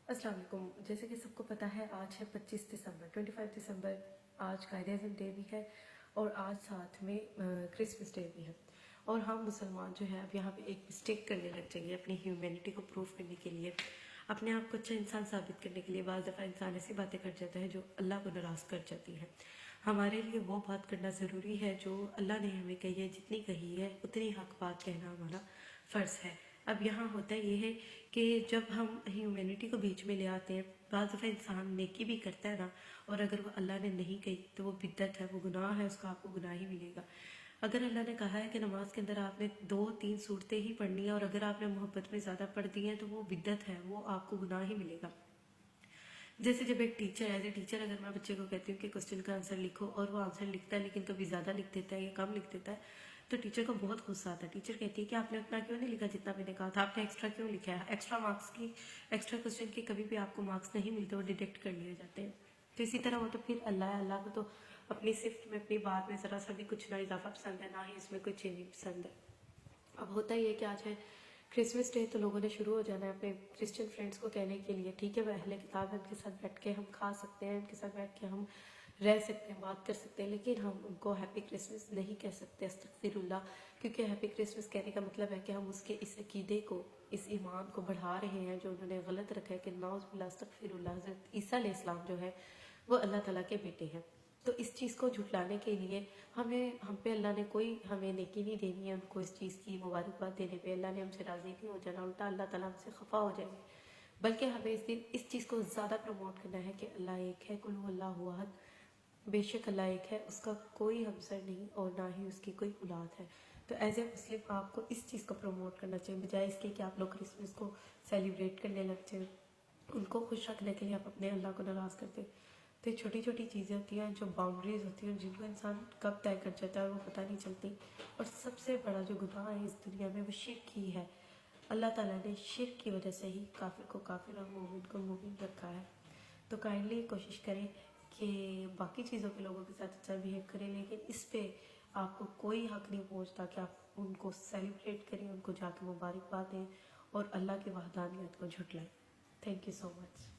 अस्सलाम वालेकुम। जैसे कि सबको पता है आज है 25 दिसंबर 25 दिसंबर, आज कायदे आज़म डे भी है और आज साथ में क्रिसमस डे भी है। और हम मुसलमान जो है अब यहाँ पे एक मिस्टेक करने लग जाएंगे अपनी ह्यूमैनिटी को प्रूव करने के लिए, अपने आप को अच्छा इंसान साबित करने के लिए। बाज़ दफ़ा इंसान ऐसी बातें कर जाता है जो अल्लाह को नाराज़ कर जाती है। हमारे लिए वो बात करना ज़रूरी है जो अल्लाह ने हमें कही है, जितनी कही है उतनी हक बात कहना हमारा फ़र्ज़ है। अब यहाँ होता ये है कि जब हम ह्यूमैनिटी को बीच में ले आते हैं, बाज़ दफ़ा इंसान नेकी भी करता है ना, और अगर वो अल्लाह ने नहीं कही तो वो बिद्दत है, वो गुनाह है, उसका आपको गुनाह ही मिलेगा। अगर अल्लाह ने कहा है कि नमाज के अंदर आपने 2-3 सूरतें ही पढ़नी है और अगर आपने मोहब्बत में ज़्यादा पढ़ दी हैं तो वो बिद्दत है, वो आपको गुनाह ही मिलेगा। जैसे जब एक टीचर, एज ए टीचर, अगर मैं बच्चे को कहती हूँ कि क्वेश्चन का आंसर लिखो और वो आंसर लिखता है लेकिन कभी ज़्यादा लिख देता है या कम लिख देता है, तो टीचर को बहुत गुस्सा आता है। टीचर कहती है कि आपने उतना क्यों नहीं लिखा जितना मैंने कहा था, आपने एक्स्ट्रा क्यों लिखा है। एक्स्ट्रा मार्क्स की, एक्स्ट्रा क्वेश्चन के कभी भी आपको मार्क्स नहीं मिलते, वो डिडक्ट कर लिए जाते हैं। तो इसी तरह वो तो फिर अल्लाह है, अल्लाह को तो अपनी सिफ्त में, अपनी बात में ज़रा सा भी कुछ ना इजाफा पसंद है, ना ही इसमें कोई चेंज पसंद है। अब होता ही है कि आज है क्रिसमस डे, तो लोगों ने शुरू हो जाना है अपने क्रिश्चियन फ्रेंड्स को कहने के लिए, ठीक है वह अहले किताब है, उनके साथ बैठ के हम खा सकते हैं, उनके साथ बैठ के हम रह सकते हैं, बात कर सकते हैं, लेकिन हम उनको हैप्पी क्रिसमस नहीं कह सकते, अस्तगफिरुल्लाह। क्योंकि हैप्पी क्रिसमस कहने का मतलब है कि हम उसके इस अकीदे को, इस ईमान को बढ़ा रहे हैं जो उन्होंने गलत रखा है कि नाउज़ुबिल्लाह अस्तगफिरुल्लाह, हज़रत ईसा अलैहिस्सलाम जो है वो अल्लाह ताला के बेटे हैं। तो इस चीज़ को झुटलाने के लिए हम पे अल्लाह ने कोई हमें नेकी नहीं देनी है। उनको इस चीज़ की मुबारकबाद देने पे अल्लाह ने हमसे राज़ी नहीं हो जाना, उल्टा अल्लाह ताला हमसे खफा हो जाएंगे। बल्कि हमें इस दिन इस चीज़ को ज़्यादा प्रमोट करना है कि अल्लाह एक है, कुल हुवल्लाहु अहद, बेशक अल्लाह एक है, उसका कोई हमसर नहीं और ना ही उसकी कोई औलाद है। तो एज ए मुस्लिम आपको इस चीज़ को प्रमोट करना चाहिए, बजाय इसके कि आप लोग क्रिसमस को सेलिब्रेट करने लग जाए। उनको खुश रखने के लिए आप अपने अल्लाह को नाराज़ करते। तो ये छोटी छोटी चीज़ें होती हैं जो बाउंड्रीज होती हैं, जिनको इंसान कब तय कर जाता है वो पता नहीं चलती। और सबसे बड़ा जो गुनाह है इस दुनिया में वो शिर्क ही है। अल्लाह ताला ने शिर्क की वजह से ही काफिर को काफिर और मोमिन को मोमिन रखा है। तो काइंडली कोशिश करें कि बाकी चीज़ों के लोगों के साथ अच्छा बिहेव करें, लेकिन इस पे आपको कोई हक नहीं पहुंचता कि आप उनको सेलिब्रेट करें, उनको जाके मुबारकबाद दें और अल्लाह की वहदानियत को झुटलाएं। Thank you so much.